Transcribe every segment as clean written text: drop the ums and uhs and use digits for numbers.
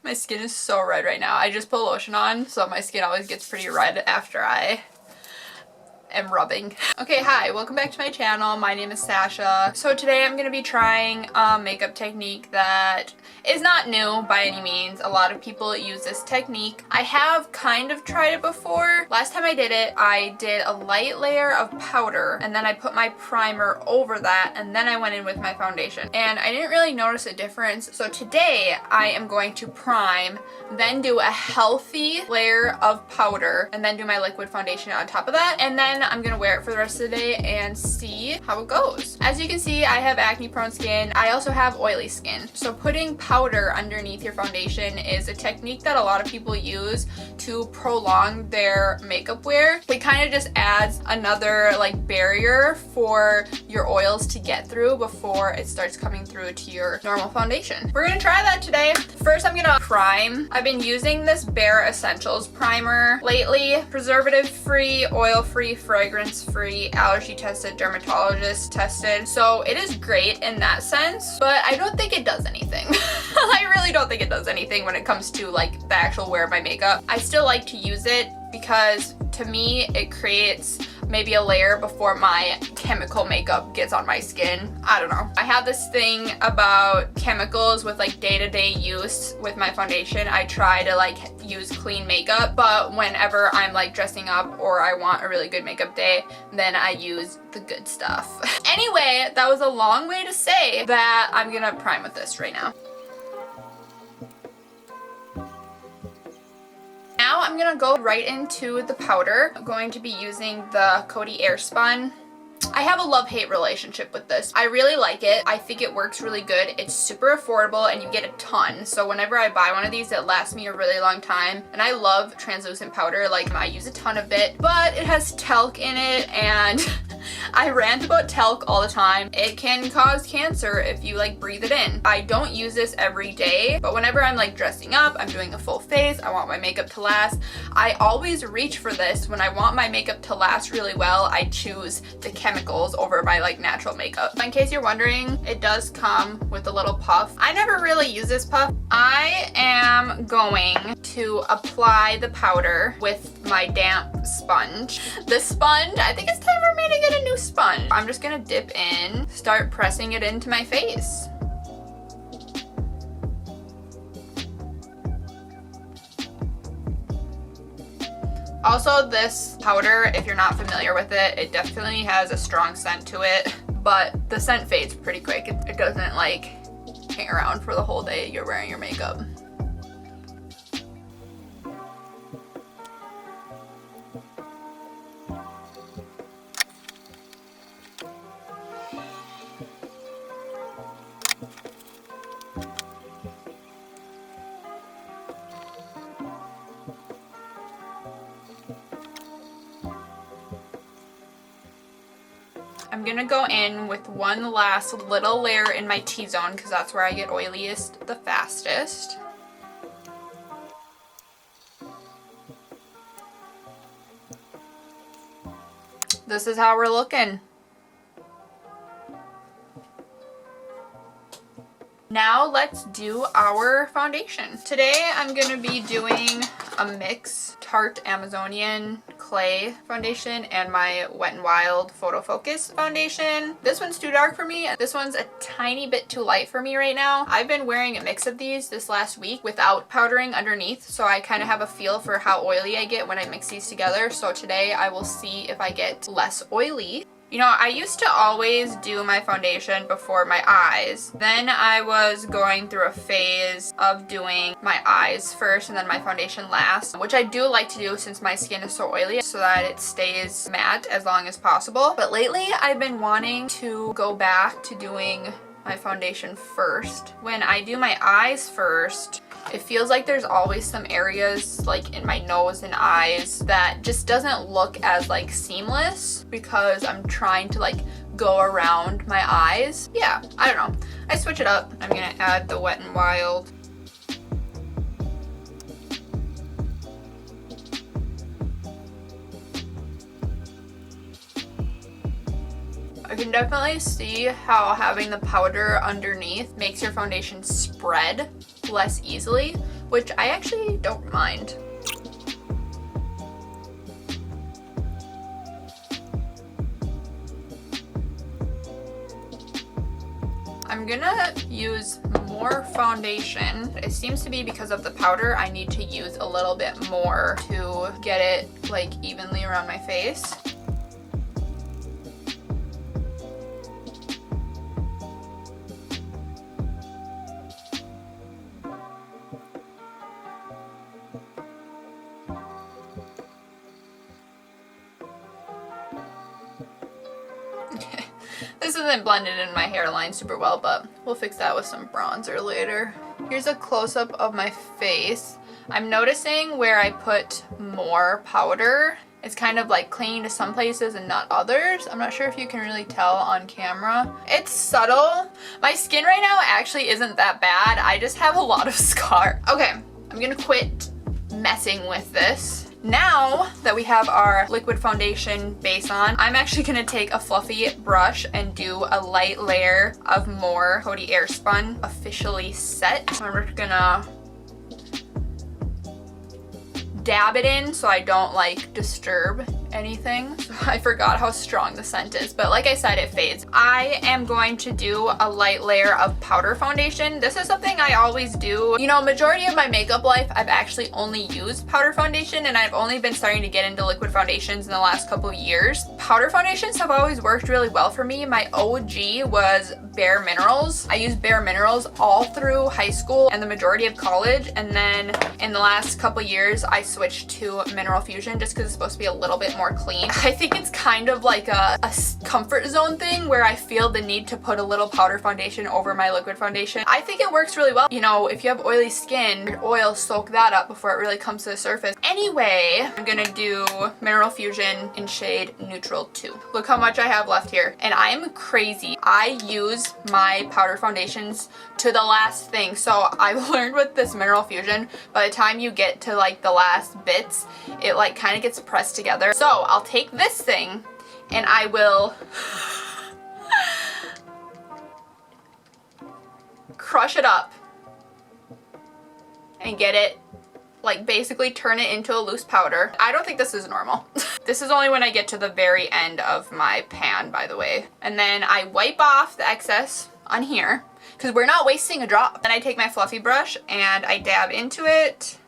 My skin is so red right now. I just put lotion on, so my skin always gets pretty red after I am rubbing. Okay, hi, welcome back to my channel. My name is Sasha. So today I'm gonna be trying a makeup technique that is not new by any means. A lot of people use this technique. I have kind of tried it before. Last time I did it, I did a light layer of powder and then I put my primer over that and then I went in with my foundation. And I didn't really notice a difference. So today I am going to prime, then do a healthy layer of powder and then do my liquid foundation on top of that. And then I'm gonna wear it for the rest of the day and see how it goes. As you can see, I have acne prone skin. I also have oily skin. So putting powder underneath your foundation is a technique that a lot of people use to prolong their makeup wear. It kind of just adds another like barrier for your oils to get through before it starts coming through to your normal foundation. We're gonna try that today. First, I'm gonna prime. I've been using this Bare Essentials primer lately. Preservative-free, oil-free, fragrance-free, allergy tested, dermatologist tested. So it is great in that sense, but I don't think it does anything. I really don't think it does anything when it comes to like the actual wear of my makeup. I still like to use it because to me it creates maybe a layer before my chemical makeup gets on my skin. I don't know. I have this thing about chemicals with like day-to-day use with my foundation. I try to like use clean makeup, but whenever I'm like dressing up or I want a really good makeup day, then I use the good stuff. Anyway, that was a long way to say that I'm gonna prime with this right now. Now I'm gonna go right into the powder. I'm going to be using the Coty Airspun. I have a love-hate relationship with this. I really like it. I think it works really good. It's super affordable and you get a ton. So whenever I buy one of these, it lasts me a really long time. And I love translucent powder. Like I use a ton of it, but it has talc in it and I rant about talc all the time. It can cause cancer if you like breathe it in. I don't use this every day, but whenever I'm like dressing up, I'm doing a full face, I want my makeup to last, I always reach for this. When I want my makeup to last really well, I choose the chemicals over my like natural makeup. In case you're wondering, it does come with a little puff. I never really use this puff. I am going to apply the powder with my damp sponge. The sponge, I think it's time for me to get a new sponge. I'm just gonna dip in, start pressing it into my face. Also, this powder, if you're not familiar with it, it definitely has a strong scent to it, but the scent fades pretty quick. It doesn't like hang around for the whole day you're wearing your makeup. I'm gonna go in with one last little layer in my T-zone because that's where I get oiliest the fastest. This is how we're looking. Now let's do our foundation. Today I'm gonna be doing a mix Tarte Amazonian Clay foundation and my Wet n Wild Photo Focus foundation. This one's too dark for me. This one's a tiny bit too light for me right now. I've been wearing a mix of these this last week without powdering underneath, so I kind of have a feel for how oily I get when I mix these together. So today I will see if I get less oily. You know, I used to always do my foundation before my eyes. Then I was going through a phase of doing my eyes first and then my foundation last, which I do like to do since my skin is so oily so that it stays matte as long as possible. But lately I've been wanting to go back to doing my foundation first. When I do my eyes first, it feels like there's always some areas like in my nose and eyes that just doesn't look as like seamless because I'm trying to like go around my eyes. Yeah, I don't know. I switch it up. I'm gonna add the Wet n Wild. I can definitely see how having the powder underneath makes your foundation spread less easily, which I actually don't mind. I'm gonna use more foundation. It seems to be because of the powder. I need to use a little bit more to get it like evenly around my face. This isn't blended in my hairline super well, but we'll fix that with some bronzer later. Here's a close-up of my face. I'm noticing where I put more powder, it's kind of like clinging to some places and not others. I'm not sure if you can really tell on camera. It's subtle. My skin right now actually isn't that bad. I just have a lot of scar. Okay, I'm gonna quit messing with this. Now that we have our liquid foundation base on, I'm actually gonna take a fluffy brush and do a light layer of more Coty Airspun officially set. I'm just gonna dab it in so I don't like disturb anything. So I forgot how strong the scent is, but like I said, it fades. I am going to do a light layer of powder foundation. This is something I always do. You know, majority of my makeup life, I've actually only used powder foundation, and I've only been starting to get into liquid foundations in the last couple of years. Powder foundations have always worked really well for me. My OG was Bare Minerals. I used Bare Minerals all through high school and the majority of college, and then in the last couple of years, I switched to Mineral Fusion just because it's supposed to be a little bit more clean. I think it's kind of like a comfort zone thing where I feel the need to put a little powder foundation over my liquid foundation. I think it works really well. You know, if you have oily skin, your oil soak that up before it really comes to the surface. Anyway, I'm gonna do Mineral Fusion in shade Neutral 2. Look how much I have left here. And I am crazy. I use my powder foundations to the last thing. So I've learned with this Mineral Fusion, by the time you get to like the last bits, it like kind of gets pressed together. So I'll take this thing and I will crush it up and get it, like basically turn it into a loose powder. I don't think this is normal. This is only when I get to the very end of my pan, by the way. And then I wipe off the excess on here because we're not wasting a drop. Then I take my fluffy brush and I dab into it.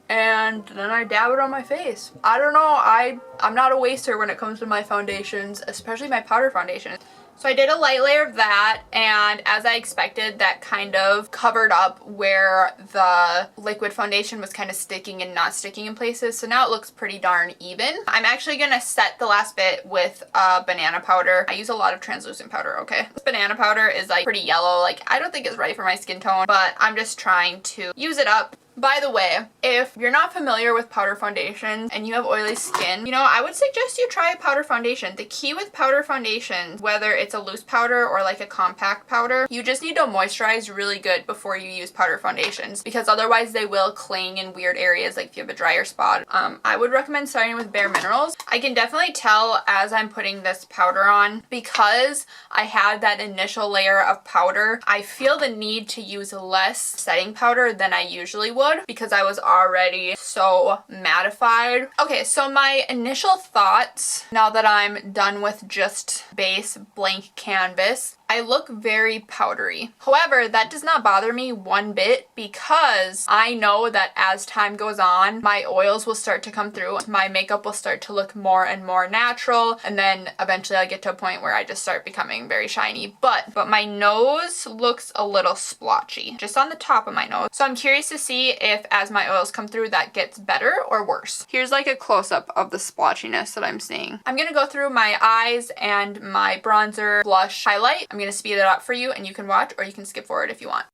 And then I dab it on my face. I don't know, I'm not a waster when it comes to my foundations, especially my powder foundation. So I did a light layer of that, and as I expected, that kind of covered up where the liquid foundation was kind of sticking and not sticking in places. So now it looks pretty darn even. I'm actually gonna set the last bit with banana powder. I use a lot of translucent powder, okay? This banana powder is like pretty yellow. Like, I don't think it's right for my skin tone, but I'm just trying to use it up. By the way, if you're not familiar with powder foundations and you have oily skin, you know, I would suggest you try a powder foundation. The key with powder foundations, whether it's a loose powder or like a compact powder, you just need to moisturize really good before you use powder foundations, because otherwise they will cling in weird areas, like if you have a drier spot. I would recommend starting with Bare Minerals. I can definitely tell as I'm putting this powder on, because I had that initial layer of powder, I feel the need to use less setting powder than I usually would, because I was already so mattified. Okay, so my initial thoughts, now that I'm done with just base blank canvas, I look very powdery. However, that does not bother me one bit, because I know that as time goes on, my oils will start to come through, my makeup will start to look more and more natural, and then eventually I'll get to a point where I just start becoming very shiny. But my nose looks a little splotchy, just on the top of my nose. So I'm curious to see if as my oils come through that gets better or worse. Here's like a close-up of the splotchiness that I'm seeing. I'm gonna go through my eyes and my bronzer, blush, highlight. I'm gonna speed it up for you and you can watch, or you can skip forward if you want.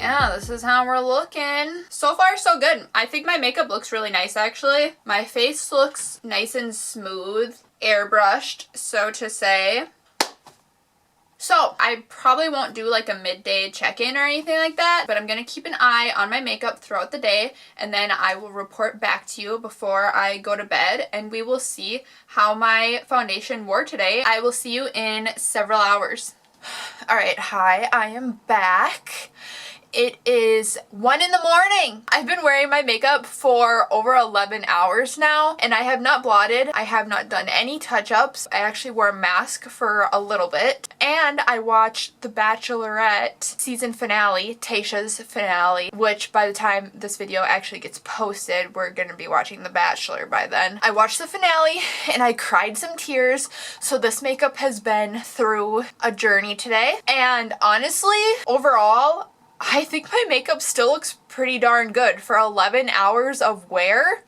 yeah, this is how we're looking. So far, so good. I think my makeup looks really nice, actually. My face looks nice and smooth, airbrushed, so to say. So I probably won't do like a midday check-in or anything like that, but I'm going to keep an eye on my makeup throughout the day, and then I will report back to you before I go to bed, and we will see how my foundation wore today. I will see you in several hours. All right, hi, I am back. It is 1 in the morning. I've been wearing my makeup for over 11 hours now, and I have not blotted. I have not done any touch-ups. I actually wore a mask for a little bit, and I watched The Bachelorette season finale, Tayshia's finale, which by the time this video actually gets posted, we're gonna be watching The Bachelor by then. I watched the finale, and I cried some tears, so this makeup has been through a journey today, and honestly, overall, I think my makeup still looks pretty darn good for 11 hours of wear.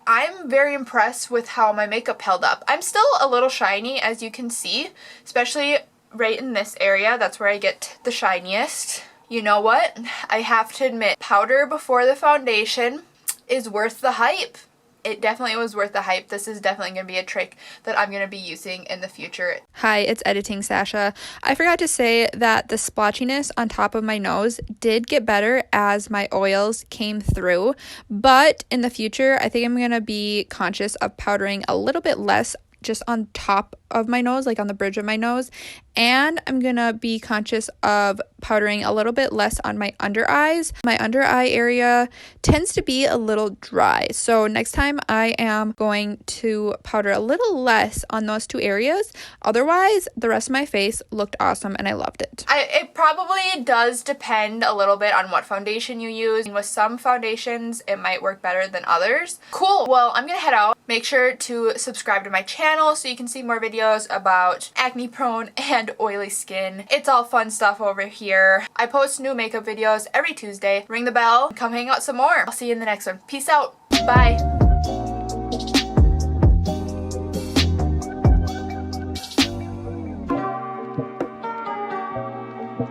I'm very impressed with how my makeup held up. I'm still a little shiny, as you can see, especially right in this area. That's where I get the shiniest. You know what? I have to admit, powder before the foundation is worth the hype. It definitely was worth the hype. This is definitely going to be a trick that I'm going to be using in the future. Hi, it's Editing Sasha. I forgot to say that the splotchiness on top of my nose did get better as my oils came through, but in the future, I think I'm going to be conscious of powdering a little bit less just on top of my nose, like on the bridge of my nose, and I'm gonna be conscious of powdering a little bit less on my under eyes. My under eye area tends to be a little dry, so next time I am going to powder a little less on those two areas. Otherwise, the rest of my face looked awesome and I loved it. It probably does depend a little bit on what foundation you use. With some foundations, it might work better than others. Cool, well, I'm gonna head out. Make sure to subscribe to my channel so you can see more videos about acne prone and oily skin. It's all fun stuff over here. I post new makeup videos every Tuesday. Ring the bell, come hang out some more. I'll see you in the next one. Peace out. Bye.